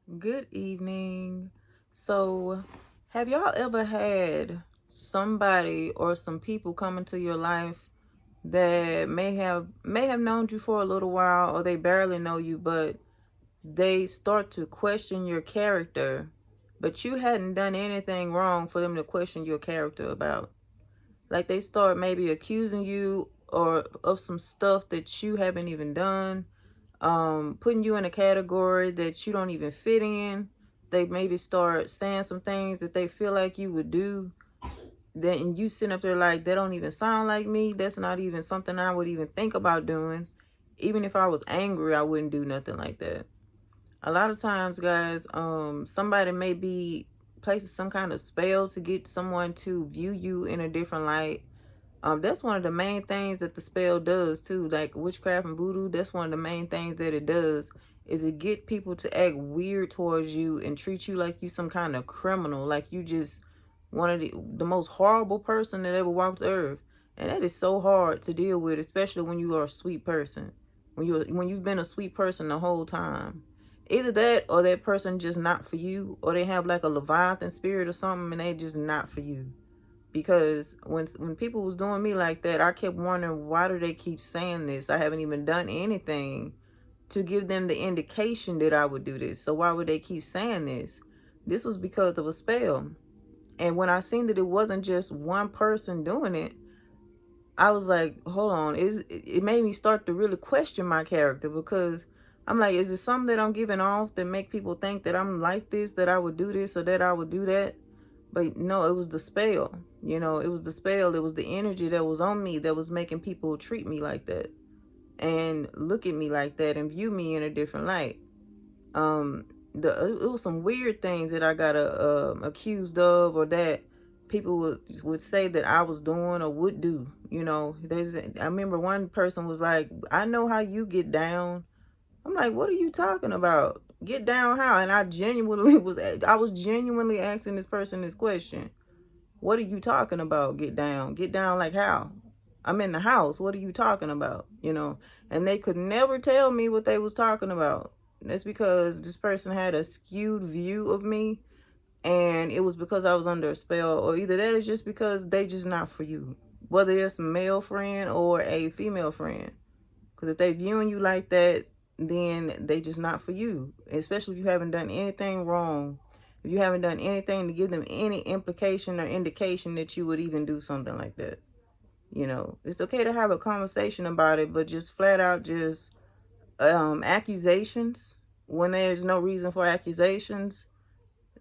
Good evening. So, have y'all ever had somebody or some people come into your life that may have known you for a little while, or they barely know you, but they start to question your character, but you hadn't done anything wrong for them to question your character about? Like they start maybe accusing you or of some stuff that you haven't even done, putting you in a category that you don't even fit in. They maybe start saying some things that they feel like you would do. Then you sitting up there like, they don't even sound like me. That's not even something I would even think about doing. Even if I was angry, I wouldn't do nothing like that. A lot of times, guys, somebody may be placing some kind of spell to get someone to view you in a different light. That's one of the main things that the spell does too. Like witchcraft and voodoo, that's one of the main things that it does, is it get people to act weird towards you and treat you like you some kind of criminal, like you just one of the most horrible person that ever walked the earth. And that is so hard to deal with, especially when you are a sweet person. When you've been a sweet person the whole time. Either that or that person just not for you, or they have like a Leviathan spirit or something and they just not for you. Because when people was doing me like that, I kept wondering, why do they keep saying this? I haven't even done anything to give them the indication that I would do this. So why would they keep saying this? This was because of a spell. And when I seen that it wasn't just one person doing it, I was like, hold on. It made me start to really question my character, because I'm like, is it something that I'm giving off that make people think that I'm like this, that I would do this or that I would do that? But no, it was the spell. It was the spell. It was the energy that was on me that was making people treat me like that and look at me like that and view me in a different light. um it was some weird things that I got accused of, or that people would say that I was doing or would do. I remember one person was like, I know how you get down. I'm like, what are you talking about? Get down how? And I was genuinely asking this person this question. What are you talking about? Get down. Get down like how? I'm in the house. What are you talking about? And they could never tell me what they was talking about. That's because this person had a skewed view of me, and it was because I was under a spell, or either that is just because they just not for you. Whether it's a male friend or a female friend. Because if they viewing you like that, then they just not for you. Especially if you haven't done anything wrong. If you haven't done anything to give them any implication or indication that you would even do something like that. It's okay to have a conversation about it, but just flat out just accusations when there's no reason for accusations.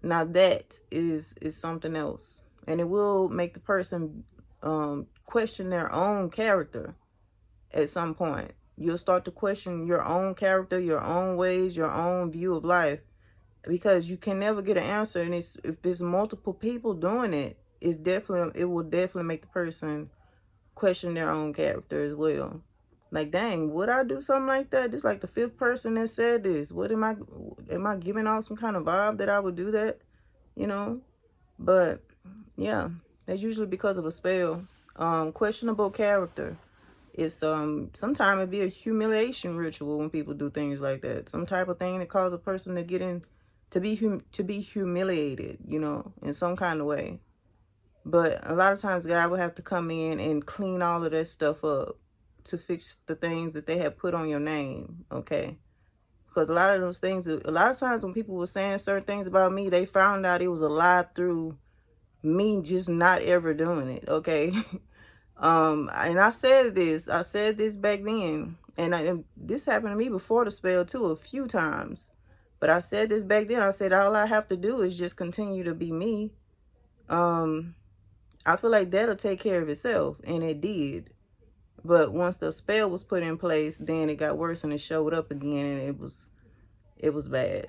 Now that is something else. And it will make the person question their own character. At some point you'll start to question your own character, your own ways, your own view of life, because you can never get an answer. And if there's multiple people doing it, it will definitely make the person question their own character as well. Like, dang, would I do something like that? Just like the fifth person that said this. What am I giving off some kind of vibe that I would do that? you know but yeah, that's usually because of a spell. Questionable character. It's sometimes it be a humiliation ritual when people do things like that. Some type of thing that cause a person to get in, to be humiliated, in some kind of way. But a lot of times God will have to come in and clean all of that stuff up to fix the things that they have put on your name, okay? Because a lot of those things, a lot of times when people were saying certain things about me, they found out it was a lie through me just not ever doing it, okay? And I said this back then, and this happened to me before the spell too, a few times. But I said this back then. I said all I have to do is just continue to be me. I feel like that'll take care of itself, and it did. But once the spell was put in place, then it got worse and it showed up again, and it was bad.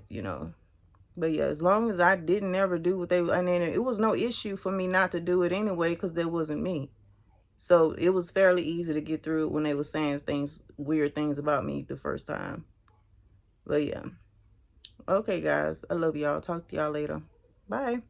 But yeah, as long as I didn't ever do what and then it was no issue for me not to do it anyway, because that wasn't me. So it was fairly easy to get through when they were saying weird things about me the first time. But yeah. Okay, guys. I love y'all. Talk to y'all later. Bye.